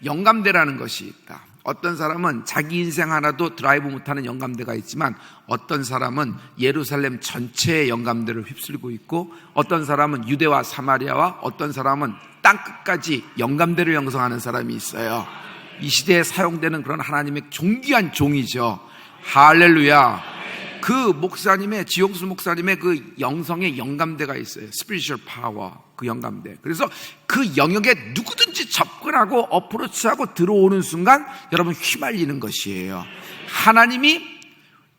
영감대라는 것이 있다. 어떤 사람은 자기 인생 하나도 드라이브 못하는 영감대가 있지만 어떤 사람은 예루살렘 전체의 영감대를 휩쓸고 있고 어떤 사람은 유대와 사마리아와 어떤 사람은 땅끝까지 영감대를 형성하는 사람이 있어요. 이 시대에 사용되는 그런 하나님의 존귀한 종이죠. 할렐루야. 그 목사님의, 지용수 목사님의 그 영성의 영감대가 있어요. Spiritual power, 그 영감대. 그래서 그 영역에 누구든지 접근하고 어프로치하고 들어오는 순간 여러분 휘말리는 것이에요. 하나님이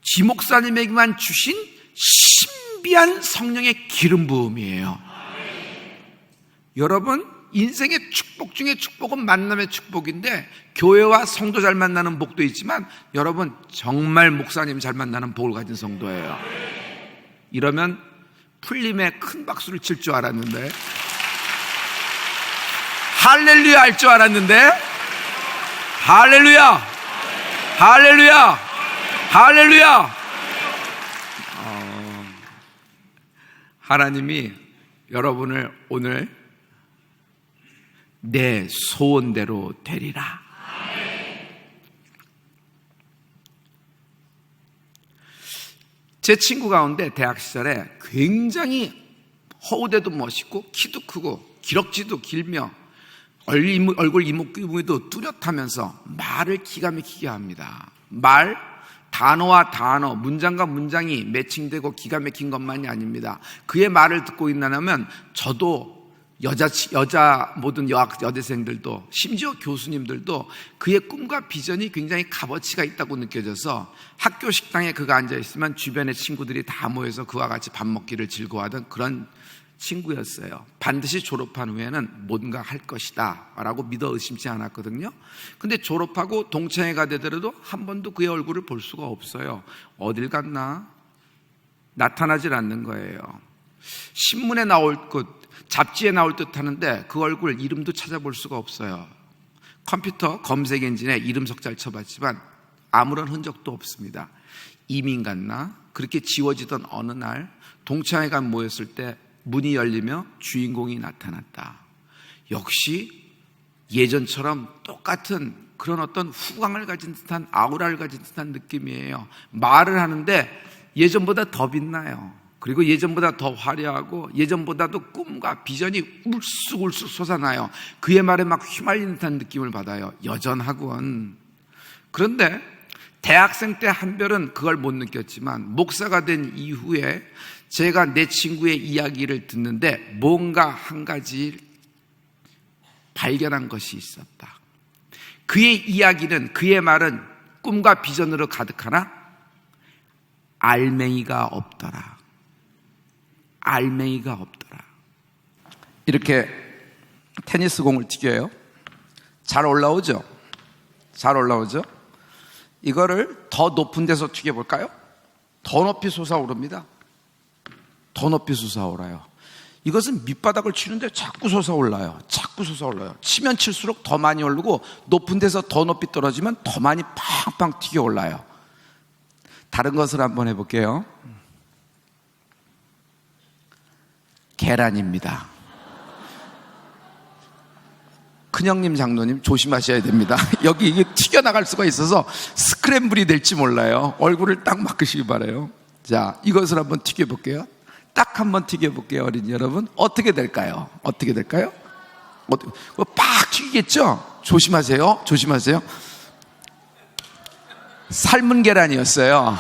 지 목사님에게만 주신 신비한 성령의 기름 부음이에요. 여러분, 인생의 축복 중에 축복은 만남의 축복인데 교회와 성도 잘 만나는 복도 있지만 여러분 정말 목사님 잘 만나는 복을 가진 성도예요. 이러면 풀림에 큰 박수를 칠 줄 알았는데, 할렐루야 할 줄 알았는데, 할렐루야, 할렐루야, 할렐루야. 하나님이 여러분을 오늘 내 소원대로 되리라. 제 친구 가운데 대학 시절에 굉장히 허우대도 멋있고 키도 크고 기럭지도 길며 얼굴 이목구비도 뚜렷하면서 말을 기가 막히게 합니다. 말, 단어와 단어, 문장과 문장이 매칭되고 기가 막힌 것만이 아닙니다. 그의 말을 듣고 있나면 저도 여자 모든 여대생들도 심지어 교수님들도 그의 꿈과 비전이 굉장히 값어치가 있다고 느껴져서 학교 식당에 그가 앉아있으면 주변의 친구들이 다 모여서 그와 같이 밥 먹기를 즐거워하던 그런 친구였어요. 반드시 졸업한 후에는 뭔가 할 것이다 라고 믿어 의심치 않았거든요. 근데 졸업하고 동창회가 되더라도 한 번도 그의 얼굴을 볼 수가 없어요. 어딜 갔나? 나타나질 않는 거예요. 신문에 나올 것, 잡지에 나올 듯 하는데 그 얼굴 이름도 찾아볼 수가 없어요. 컴퓨터 검색 엔진에 이름 석자를 쳐봤지만 아무런 흔적도 없습니다. 이민 갔나? 그렇게 지워지던 어느 날 동창회가 모였을 때 문이 열리며 주인공이 나타났다. 역시 예전처럼 똑같은 그런 어떤 후광을 가진 듯한 아우라를 가진 듯한 느낌이에요. 말을 하는데 예전보다 더 빛나요. 그리고 예전보다 더 화려하고 예전보다도 꿈과 비전이 울쑥울쑥 솟아나요. 그의 말에 막 휘말리는 듯한 느낌을 받아요. 여전하군. 그런데 대학생 때 한별은 그걸 못 느꼈지만 목사가 된 이후에 제가 내 친구의 이야기를 듣는데 뭔가 한 가지 발견한 것이 있었다. 그의 이야기는, 그의 말은 꿈과 비전으로 가득하나 알맹이가 없더라. 알맹이가 없더라. 이렇게 테니스 공을 튀겨요. 잘 올라오죠? 잘 올라오죠? 이거를 더 높은 데서 튀겨볼까요? 더 높이 솟아오릅니다. 더 높이 솟아오라요. 이것은 밑바닥을 치는데 자꾸 솟아올라요. 자꾸 솟아올라요. 치면 칠수록 더 많이 오르고 높은 데서 더 높이 떨어지면 더 많이 팡팡 튀겨올라요. 다른 것을 한번 해볼게요. 계란입니다. 큰형님, 장로님 조심하셔야 됩니다. 여기 이게 튀겨나갈 수가 있어서 스크램블이 될지 몰라요. 얼굴을 딱 막으시기 바라요. 자, 이것을 한번 튀겨볼게요. 딱 한번 튀겨볼게요. 어린이 여러분, 어떻게 될까요? 어떻게 될까요? 팍 튀기겠죠? 조심하세요. 조심하세요. 삶은 계란이었어요.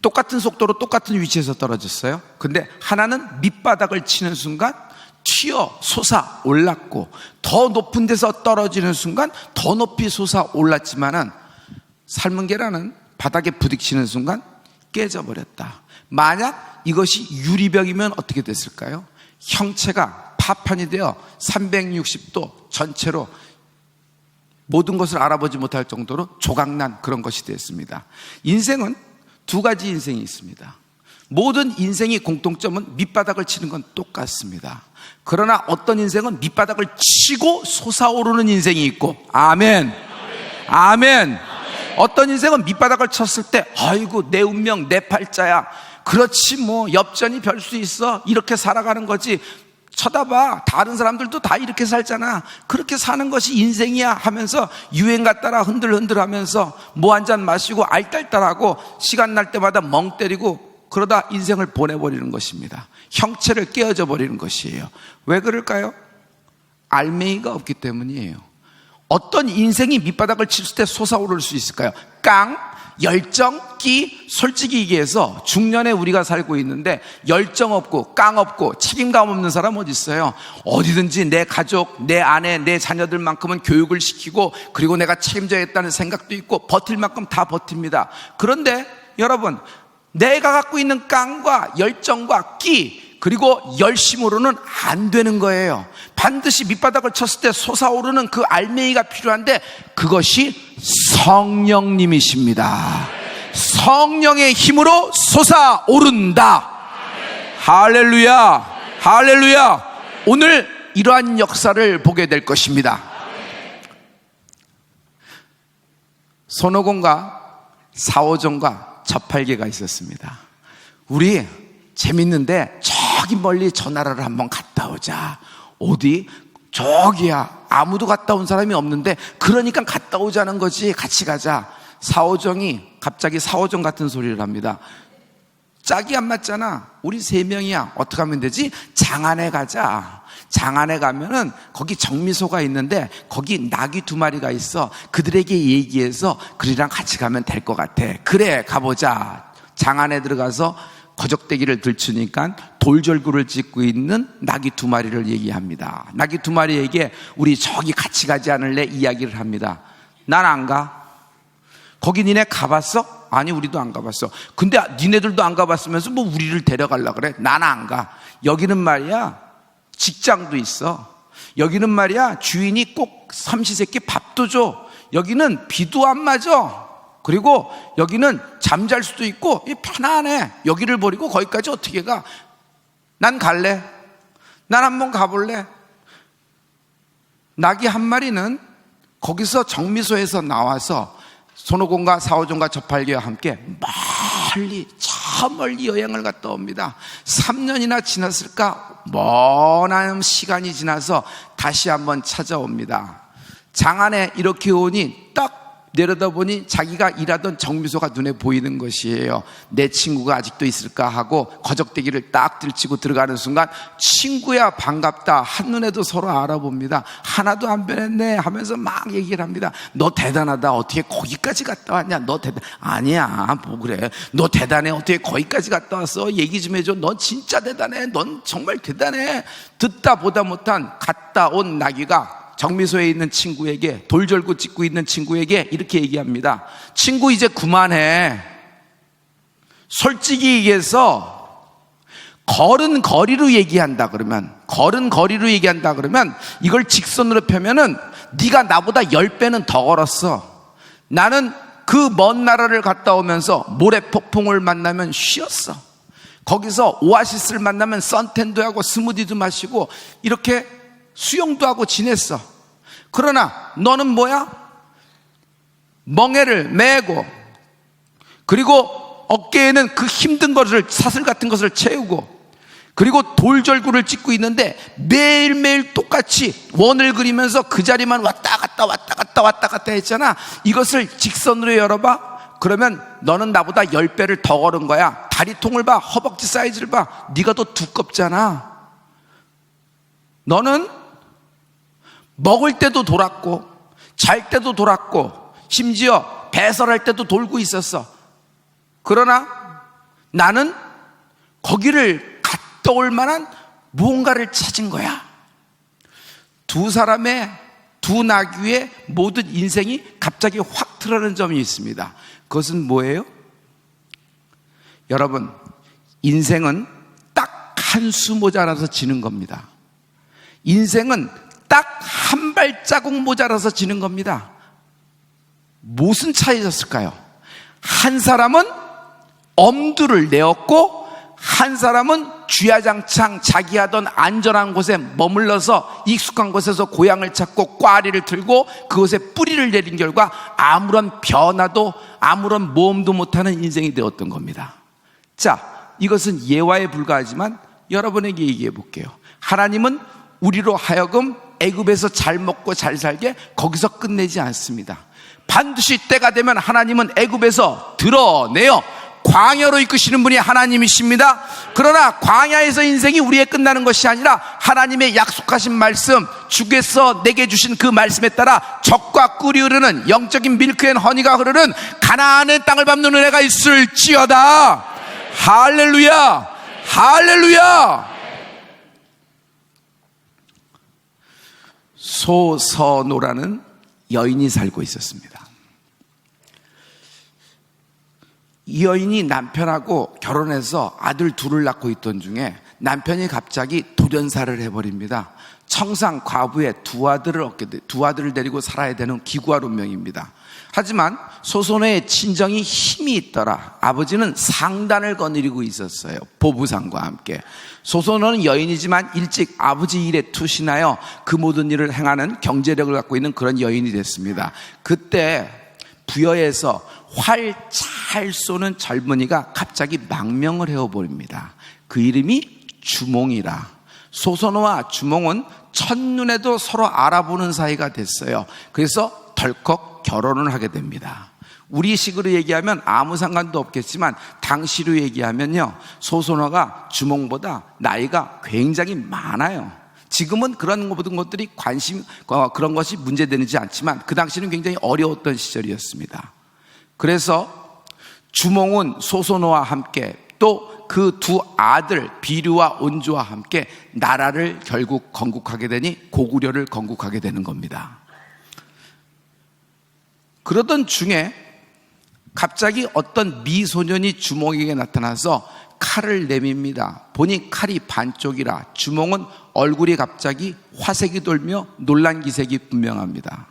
똑같은 속도로 똑같은 위치에서 떨어졌어요. 근데 하나는 밑바닥을 치는 순간 튀어 솟아 올랐고, 더 높은 데서 떨어지는 순간 더 높이 솟아 올랐지만은 삶은 계란은 바닥에 부딪히는 순간 깨져버렸다. 만약 이것이 유리병이면 어떻게 됐을까요? 형체가 파편이 되어 360도 전체로 모든 것을 알아보지 못할 정도로 조각난 그런 것이 됐습니다. 인생은 두 가지 인생이 있습니다. 모든 인생의 공통점은 밑바닥을 치는 건 똑같습니다. 그러나 어떤 인생은 밑바닥을 치고 솟아오르는 인생이 있고, 아멘, 아멘. 어떤 인생은 밑바닥을 쳤을 때 아이고 내 운명 내 팔자야, 그렇지 뭐 엽전이 별 수 있어, 이렇게 살아가는 거지. 쳐다봐, 다른 사람들도 다 이렇게 살잖아, 그렇게 사는 것이 인생이야 하면서 유행가 따라 흔들흔들 하면서 뭐 한 잔 마시고 알딸딸하고 시간 날 때마다 멍 때리고 그러다 인생을 보내버리는 것입니다. 형체를 깨어져 버리는 것이에요. 왜 그럴까요? 알맹이가 없기 때문이에요. 어떤 인생이 밑바닥을 칠 때 솟아오를 수 있을까요? 깡, 열정, 끼. 솔직히 얘기해서 중년에 우리가 살고 있는데 열정 없고 깡 없고 책임감 없는 사람 어디 있어요? 어디든지 내 가족, 내 아내, 내 자녀들만큼은 교육을 시키고 그리고 내가 책임져야겠다는 생각도 있고 버틸 만큼 다 버팁니다. 그런데 여러분, 내가 갖고 있는 깡과 열정과 끼 그리고 열심으로는 안 되는 거예요. 반드시 밑바닥을 쳤을 때 솟아오르는 그 알맹이가 필요한데 그것이 성령님이십니다. 성령의 힘으로 솟아오른다. 할렐루야, 할렐루야. 오늘 이러한 역사를 보게 될 것입니다. 손오공과 사오정과 저팔계가 있었습니다. 우리 재밌는데 저기 멀리 저 나라를 한번 갔다 오자. 어디? 저기야. 아무도 갔다 온 사람이 없는데 그러니까 갔다 오자는 거지. 같이 가자. 사오정이 갑자기 사오정 같은 소리를 합니다. 짝이 안 맞잖아. 우리 3명이야. 어떻게 하면 되지? 장안에 가자. 장안에 가면은 거기 정미소가 있는데 거기 낙이 2마리가 있어. 그들에게 얘기해서 그들이랑 같이 가면 될 것 같아. 그래, 가보자. 장안에 들어가서 거적대기를 들추니까 돌절구를 찍고 있는 낙이 2마리를 얘기합니다. 낙이 2마리에게 우리 저기 같이 가지 않을래? 이야기를 합니다. 난 안 가. 거기 니네 가봤어? 아니, 우리도 안 가봤어. 근데 니네들도 안 가봤으면서 뭐 우리를 데려가려고 그래? 난 안 가. 여기는 말이야 직장도 있어. 여기는 말이야 주인이 꼭 삼시세끼 밥도 줘. 여기는 비도 안 맞아. 그리고 여기는 잠잘 수도 있고 편안해. 여기를 버리고 거기까지 어떻게 가? 난 갈래. 난 한번 가볼래. 낙이 1마리는 거기서 정미소에서 나와서 손오공과 사오정과 저팔계와 함께 멀리 저 멀리 여행을 갔다 옵니다. 3년이나 지났을까? 먼 시간이 지나서 다시 한번 찾아옵니다. 장안에 이렇게 오니 딱 내려다보니 자기가 일하던 정미소가 눈에 보이는 것이에요. 내 친구가 아직도 있을까 하고 거적대기를 딱 들치고 들어가는 순간 친구야 반갑다. 한눈에도 서로 알아봅니다. 하나도 안 변했네 하면서 막 얘기를 합니다. 너 대단하다. 어떻게 거기까지 갔다 왔냐? 너 아니야 뭐 그래. 너 대단해. 어떻게 거기까지 갔다 왔어? 얘기 좀 해줘. 넌 진짜 대단해. 넌 정말 대단해. 듣다 보다 못한 갔다 온 나귀가 정미소에 있는 친구에게, 돌절구 찍고 있는 친구에게 이렇게 얘기합니다. 친구 이제 그만해. 솔직히 얘기해서 걸은 거리로 얘기한다 그러면 이걸 직선으로 펴면은 네가 나보다 10배는 더 걸었어. 나는 그 먼 나라를 갔다 오면서 모래폭풍을 만나면 쉬었어. 거기서 오아시스를 만나면 선탠도 하고 스무디도 마시고 이렇게 수영도 하고 지냈어. 그러나 너는 뭐야? 멍에를 메고 그리고 어깨에는 그 힘든 것을 사슬 같은 것을 채우고 그리고 돌절구를 찍고 있는데 매일매일 똑같이 원을 그리면서 그 자리만 왔다 갔다 했잖아. 이것을 직선으로 열어봐. 그러면 너는 나보다 10배를 더 걸은 거야. 다리통을 봐. 허벅지 사이즈를 봐. 네가 더 두껍잖아. 너는 먹을 때도 돌았고 잘 때도 돌았고 심지어 배설할 때도 돌고 있었어. 그러나 나는 거기를 갔다 올 만한 무언가를 찾은 거야. 두 사람의 두 나귀의 모든 인생이 갑자기 확 드러나는 점이 있습니다. 그것은 뭐예요? 여러분, 인생은 딱 한 수 모자라서 지는 겁니다. 인생은 딱 한 발자국 모자라서 지는 겁니다. 무슨 차이였을까요? 한 사람은 엄두를 내었고 한 사람은 쥐야장창 자기 하던 안전한 곳에 머물러서 익숙한 곳에서 고향을 찾고 꽈리를 틀고 그곳에 뿌리를 내린 결과 아무런 변화도 아무런 모험도 못하는 인생이 되었던 겁니다. 자, 이것은 예화에 불과하지만 여러분에게 얘기해 볼게요. 하나님은 우리로 하여금 애굽에서 잘 먹고 잘 살게 거기서 끝내지 않습니다. 반드시 때가 되면 하나님은 애굽에서 드러내어 광야로 이끄시는 분이 하나님이십니다. 그러나 광야에서 인생이 우리의 끝나는 것이 아니라 하나님의 약속하신 말씀, 주께서 내게 주신 그 말씀에 따라 젖과 꿀이 흐르는 영적인 밀크앤허니가 흐르는 가나안의 땅을 밟는 은혜가 있을지어다. 할렐루야, 할렐루야. 소선호라는 여인이 살고 있었습니다. 이 여인이 남편하고 결혼해서 아들 둘을 낳고 있던 중에 남편이 갑자기 돌연사를 해버립니다. 청상 과부의 두 아들을 데리고 살아야 되는 기구한 운명입니다. 하지만 소선호의 친정이 힘이 있더라. 아버지는 상단을 거느리고 있었어요. 보부상과 함께. 소선호는 여인이지만 일찍 아버지 일에 투신하여 그 모든 일을 행하는 경제력을 갖고 있는 그런 여인이 됐습니다. 그때 부여에서 활 잘 쏘는 젊은이가 갑자기 망명을 해버립니다. 그 이름이 주몽이라. 소선호와 주몽은 첫눈에도 서로 알아보는 사이가 됐어요. 그래서 덜컥 결혼을 하게 됩니다. 우리식으로 얘기하면 아무 상관도 없겠지만 당시로 얘기하면요, 소선호가 주몽보다 나이가 굉장히 많아요. 지금은 그런 모든 것들이 그런 것이 문제되지 않지만 그 당시는 굉장히 어려웠던 시절이었습니다. 그래서 주몽은 소선호와 함께 또 그 두 아들 비류와 온조와 함께 나라를 결국 건국하게 되니 고구려를 건국하게 되는 겁니다. 그러던 중에 갑자기 어떤 미소년이 주몽에게 나타나서 칼을 내밉니다. 보니 칼이 반쪽이라 주몽은 얼굴이 갑자기 화색이 돌며 놀란 기색이 분명합니다.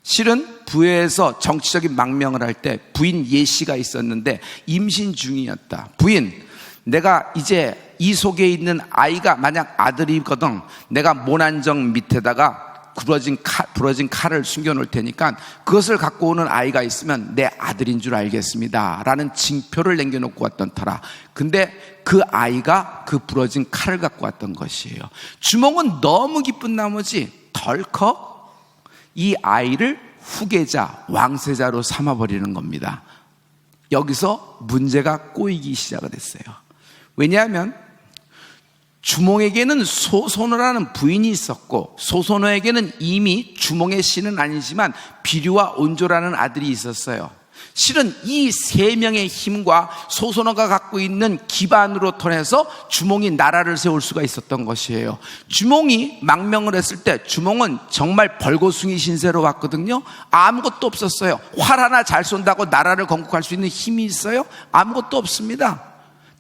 실은 부여에서 정치적인 망명을 할 때 부인 예씨가 있었는데 임신 중이었다. 부인, 내가 이제 이 속에 있는 아이가 만약 아들이거든 내가 모난정 밑에다가 부러진 칼을 숨겨놓을 테니까 그것을 갖고 오는 아이가 있으면 내 아들인 줄 알겠습니다 라는 징표를 남겨놓고 왔던 터라. 근데 그 아이가 그 부러진 칼을 갖고 왔던 것이에요. 주몽은 너무 기쁜 나머지 덜컥 이 아이를 후계자, 왕세자로 삼아버리는 겁니다. 여기서 문제가 꼬이기 시작을 했어요. 왜냐하면 주몽에게는 소선호라는 부인이 있었고 소선호에게는 이미 주몽의 씨는 아니지만 비류와 온조라는 아들이 있었어요. 실은 이 세 명의 힘과 소선호가 갖고 있는 기반으로 통해서 주몽이 나라를 세울 수가 있었던 것이에요. 주몽이 망명을 했을 때 주몽은 정말 벌거숭이 신세로 왔거든요. 아무것도 없었어요. 활 하나 잘 쏜다고 나라를 건국할 수 있는 힘이 있어요? 아무것도 없습니다.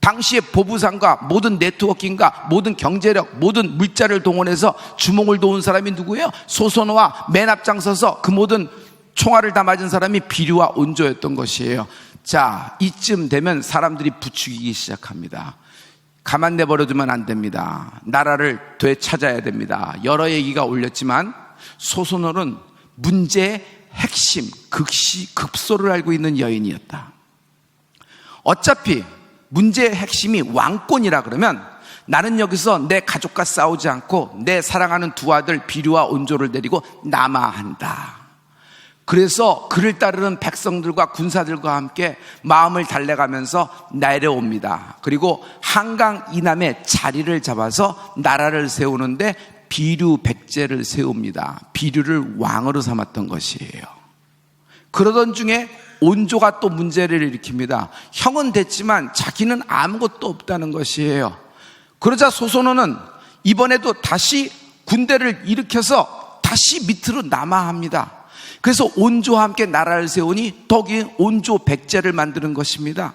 당시의 보부상과 모든 네트워킹과 모든 경제력, 모든 물자를 동원해서 주몽을 도운 사람이 누구예요? 소선호와 맨 앞장서서 그 모든 총알을 다 맞은 사람이 비류와 온조였던 것이에요. 자, 이쯤 되면 사람들이 부추기기 시작합니다. 가만 내버려두면 안 됩니다. 나라를 되찾아야 됩니다. 여러 얘기가 올렸지만 소선호는 문제의 핵심, 급소를 알고 있는 여인이었다. 어차피 문제의 핵심이 왕권이라 그러면 나는 여기서 내 가족과 싸우지 않고 내 사랑하는 두 아들 비류와 온조를 데리고 남아야 한다. 그래서 그를 따르는 백성들과 군사들과 함께 마음을 달래가면서 내려옵니다. 그리고 한강 이남에 자리를 잡아서 나라를 세우는데 비류 백제를 세웁니다. 비류를 왕으로 삼았던 것이에요. 그러던 중에 온조가 또 문제를 일으킵니다. 형은 됐지만 자기는 아무것도 없다는 것이에요. 그러자 소선호는 이번에도 다시 군대를 일으켜서 다시 밑으로 남아야 합니다. 그래서 온조와 함께 나라를 세우니 더기 온조 백제를 만드는 것입니다.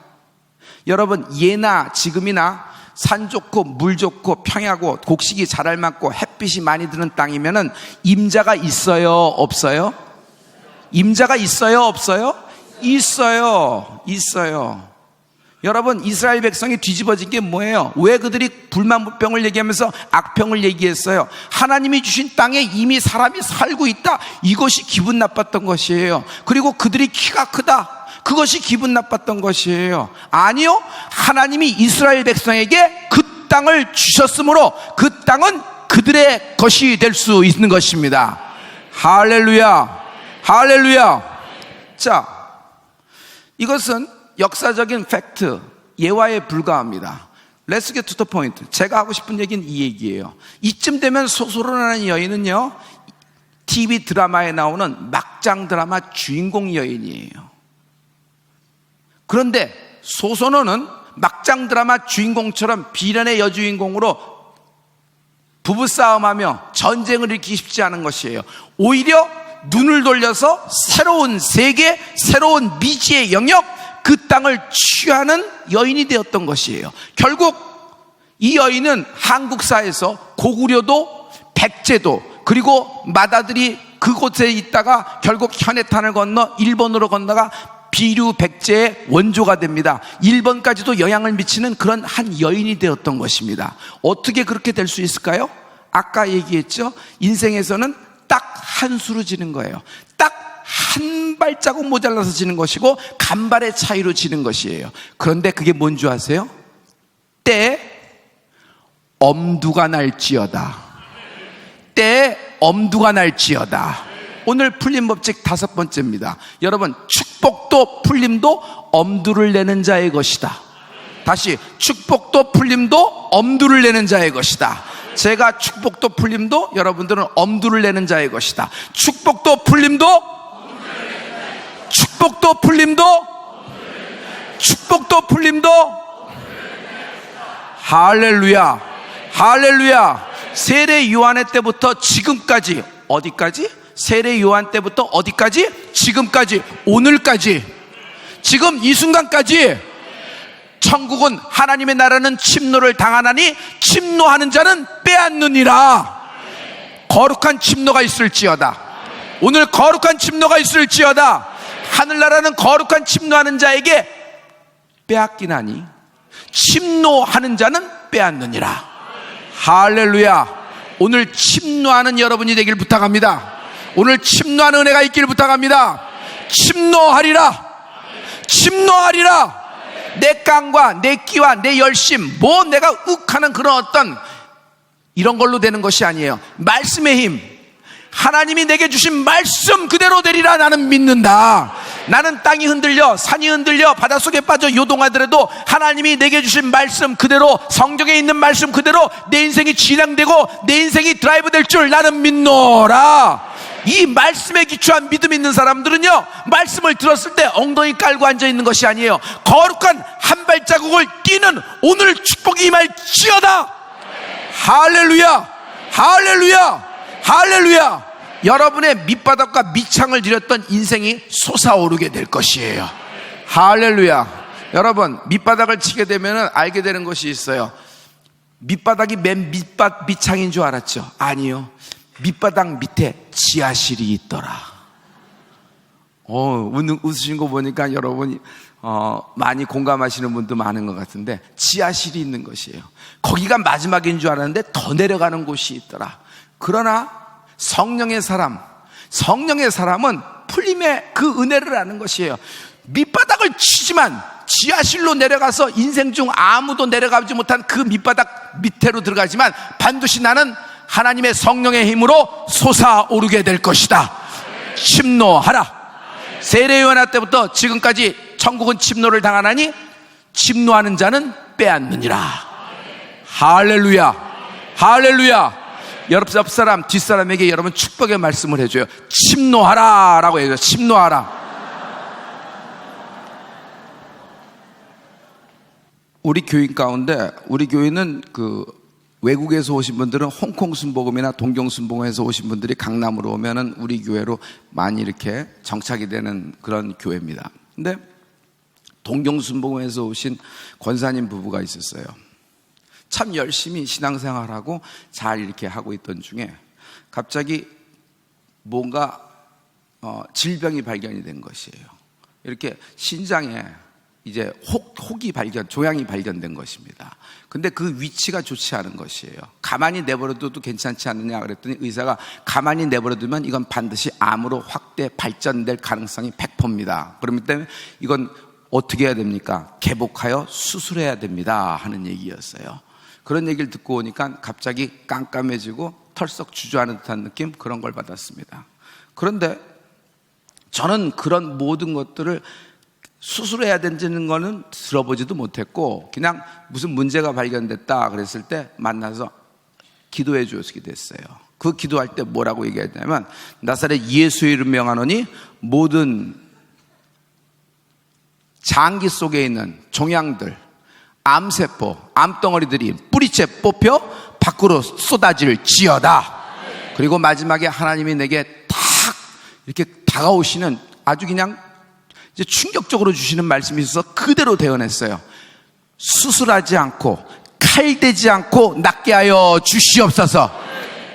여러분, 예나 지금이나 산 좋고 물 좋고 평야고 곡식이 자랄 많고 햇빛이 많이 드는 땅이면은 임자가 있어요, 없어요? 임자가 있어요, 없어요? 있어요. 여러분, 이스라엘 백성이 뒤집어진 게 뭐예요? 왜 그들이 불만병을 얘기하면서 악평을 얘기했어요? 하나님이 주신 땅에 이미 사람이 살고 있다, 이것이 기분 나빴던 것이에요. 그리고 그들이 키가 크다, 그것이 기분 나빴던 것이에요. 아니요, 하나님이 이스라엘 백성에게 그 땅을 주셨으므로 그 땅은 그들의 것이 될 수 있는 것입니다. 할렐루야, 할렐루야. 자, 이것은 역사적인 팩트, 예화에 불과합니다. Let's get to the point. 제가 하고 싶은 얘기는 이 얘기예요. 이쯤 되면 소소론하는 여인은요, TV 드라마에 나오는 막장 드라마 주인공 여인이에요. 그런데 소선호는 막장 드라마 주인공처럼 비련의 여주인공으로 부부싸움하며 전쟁을 일으키기 쉽지 않은 것이에요. 오히려 눈을 돌려서 새로운 세계, 새로운 미지의 영역, 그 땅을 취하는 여인이 되었던 것이에요. 결국 이 여인은 한국사에서 고구려도 백제도 그리고 마다들이 그곳에 있다가 결국 현해탄을 건너 일본으로 건너가 비류 백제의 원조가 됩니다. 일본까지도 영향을 미치는 그런 한 여인이 되었던 것입니다. 어떻게 그렇게 될 수 있을까요? 아까 얘기했죠. 인생에서는 딱 한 수로 지는 거예요. 딱 한 발자국 모자라서 지는 것이고 간발의 차이로 지는 것이에요. 그런데 그게 뭔 줄 아세요? 때에 엄두가 날지어다. 때에 엄두가 날지어다. 오늘 풀림 법칙 5번째입니다. 여러분, 축복도 풀림도 엄두를 내는 자의 것이다. 다시, 축복도 풀림도 엄두를 내는 자의 것이다. 제가 축복도 풀림도, 여러분들은 엄두를 내는 자의 것이다. 축복도 풀림도, 축복도 풀림도, 축복도 풀림도. 할렐루야, 할렐루야. 세례 요한의 때부터 지금까지, 어디까지? 세례 요한 때부터 어디까지? 지금까지, 오늘까지, 지금 이 순간까지 천국은, 하나님의 나라는 침노를 당하나니 침노하는 자는 빼앗느니라. 거룩한 침노가 있을지어다. 오늘 거룩한 침노가 있을지어다. 하늘나라는 거룩한 침노하는 자에게 빼앗기나니 침노하는 자는 빼앗느니라. 할렐루야. 오늘 침노하는 여러분이 되길 부탁합니다. 오늘 침노하는 은혜가 있기를 부탁합니다. 침노하리라, 침노하리라. 내 깡과 내 끼와 내 열심, 뭐 내가 욱하는 그런 어떤 이런 걸로 되는 것이 아니에요. 말씀의 힘, 하나님이 내게 주신 말씀 그대로 되리라. 나는 믿는다. 나는 땅이 흔들려, 산이 흔들려, 바닷속에 빠져 요동하더라도 하나님이 내게 주신 말씀 그대로, 성경에 있는 말씀 그대로 내 인생이 진행되고 내 인생이 드라이브 될 줄 나는 믿노라. 이 말씀에 기초한 믿음 있는 사람들은요, 말씀을 들었을 때 엉덩이 깔고 앉아있는 것이 아니에요. 거룩한 한 발자국을 뛰는 오늘 축복이 임할지어다. 할렐루야, 할렐루야, 할렐루야. 여러분의 밑바닥과 밑창을 들였던 인생이 솟아오르게 될 것이에요. 할렐루야. 여러분, 밑바닥을 치게 되면 알게 되는 것이 있어요. 밑바닥이 맨 밑창인 줄 알았죠? 아니요, 밑바닥 밑에 지하실이 있더라. 웃으신 거 보니까 여러분이 많이 공감하시는 분도 많은 것 같은데, 지하실이 있는 것이에요. 거기가 마지막인 줄 알았는데 더 내려가는 곳이 있더라. 그러나 성령의 사람은 풀림의 그 은혜를 아는 것이에요. 밑바닥을 치지만 지하실로 내려가서 인생 중 아무도 내려가지 못한 그 밑바닥 밑으로 들어가지만 반드시 나는 하나님의 성령의 힘으로 솟아오르게 될 것이다. 침노하라. 세례 요한 때부터 지금까지 천국은 침노를 당하나니 침노하는 자는 빼앗느니라. 할렐루야, 할렐루야. 옆 사람, 뒷사람에게 여러분 축복의 말씀을 해줘요. 침노하라 라고 해줘요. 침노하라. 우리 교인 가운데, 우리 교인은 외국에서 오신 분들은 홍콩 순복음이나 동경 순복음에서 오신 분들이 강남으로 오면은 우리 교회로 많이 이렇게 정착이 되는 그런 교회입니다. 근데 동경 순복음에서 오신 권사님 부부가 있었어요. 참 열심히 신앙생활하고 잘 이렇게 하고 있던 중에 갑자기 뭔가 질병이 발견이 된 것이에요. 이렇게 신장에 이제 조양이 발견된 것입니다. 근데 그 위치가 좋지 않은 것이에요. 가만히 내버려둬도 괜찮지 않느냐 그랬더니 의사가 가만히 내버려두면 이건 반드시 암으로 확대 발전될 가능성이 100%입니다. 그렇기 때문에 이건 어떻게 해야 됩니까? 개복하여 수술해야 됩니다 하는 얘기였어요. 그런 얘기를 듣고 오니까 갑자기 깜깜해지고 털썩 주저하는 듯한 느낌, 그런 걸 받았습니다. 그런데 저는 그런 모든 것들을 수술해야 되는 거는 들어보지도 못했고, 그냥 무슨 문제가 발견됐다 그랬을 때 만나서 기도해 주시게 됐어요. 그 기도할 때 뭐라고 얘기했냐면, 나사렛 예수의 이름 명하노니 모든 장기 속에 있는 종양들, 암세포, 암덩어리들이 뿌리째 뽑혀 밖으로 쏟아질지어다. 그리고 마지막에 하나님이 내게 탁 이렇게 다가오시는 아주 그냥 이제 충격적으로 주시는 말씀이 있어서 그대로 대언했어요. 수술하지 않고 칼대지 않고 낫게 하여 주시옵소서.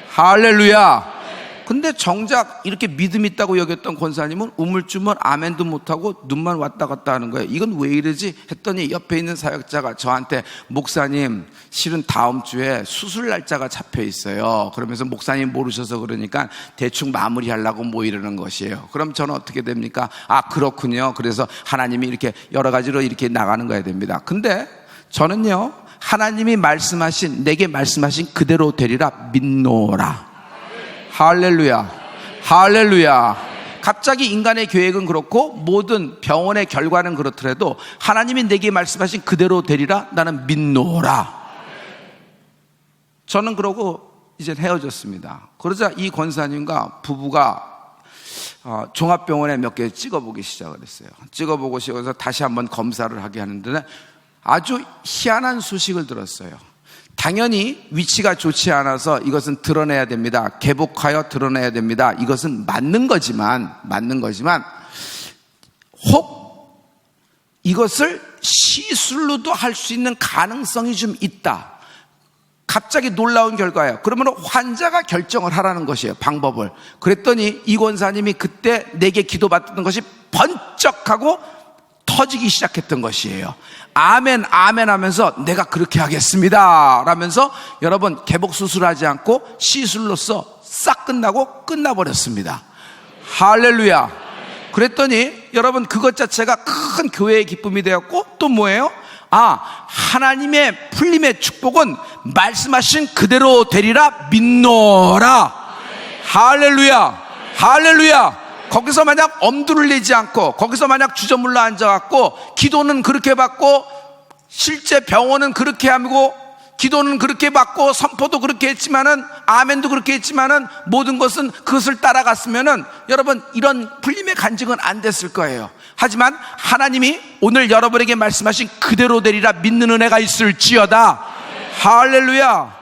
할렐루야. 근데 정작 이렇게 믿음 있다고 여겼던 권사님은 우물쭈물 아멘도 못하고 눈만 왔다 갔다 하는 거예요. 이건 왜 이러지 했더니 옆에 있는 사역자가 저한테, 목사님 실은 다음 주에 수술 날짜가 잡혀 있어요. 그러면서 목사님 모르셔서 그러니까 대충 마무리하려고 뭐 이러는 것이에요. 그럼 저는 어떻게 됩니까? 아, 그렇군요. 그래서 하나님이 이렇게 여러 가지로 이렇게 나가는 거야 됩니다. 근데 저는요, 하나님이 내게 말씀하신 그대로 되리라 믿노라. 할렐루야, 할렐루야. 갑자기 인간의 계획은 그렇고 모든 병원의 결과는 그렇더라도 하나님이 내게 말씀하신 그대로 되리라 나는 믿노라. 저는 그러고 이제 헤어졌습니다. 그러자 이 권사님과 부부가 종합병원에 몇 개 찍어보기 시작을 했어요. 찍어보고 싶어서 다시 한번 검사를 하게 하는데 아주 희한한 소식을 들었어요. 당연히 위치가 좋지 않아서 이것은 드러내야 됩니다. 개복하여 드러내야 됩니다. 이것은 맞는 거지만 혹 이것을 시술로도 할 수 있는 가능성이 좀 있다. 갑자기 놀라운 결과예요. 그러면 환자가 결정을 하라는 것이에요, 방법을. 그랬더니 이 권사님이 그때 내게 기도받던 것이 번쩍하고 터지기 시작했던 것이에요. 아멘, 아멘 하면서 내가 그렇게 하겠습니다 라면서 여러분 개복 수술하지 않고 시술로서 싹 끝나버렸습니다. 할렐루야. 그랬더니 여러분 그것 자체가 큰 교회의 기쁨이 되었고, 또 뭐예요? 하나님의 풀림의 축복은 말씀하신 그대로 되리라 믿노라. 할렐루야, 할렐루야. 거기서 만약 엄두를 내지 않고, 거기서 만약 주저물러 앉아갖고 기도는 그렇게 받고 실제 병원은 그렇게 하고 기도는 그렇게 받고 선포도 그렇게 했지만은 아멘도 그렇게 했지만은 모든 것은 그것을 따라갔으면은 여러분 이런 풀림의 간증은 안 됐을 거예요. 하지만 하나님이 오늘 여러분에게 말씀하신 그대로 되리라 믿는 은혜가 있을지어다. 할렐루야.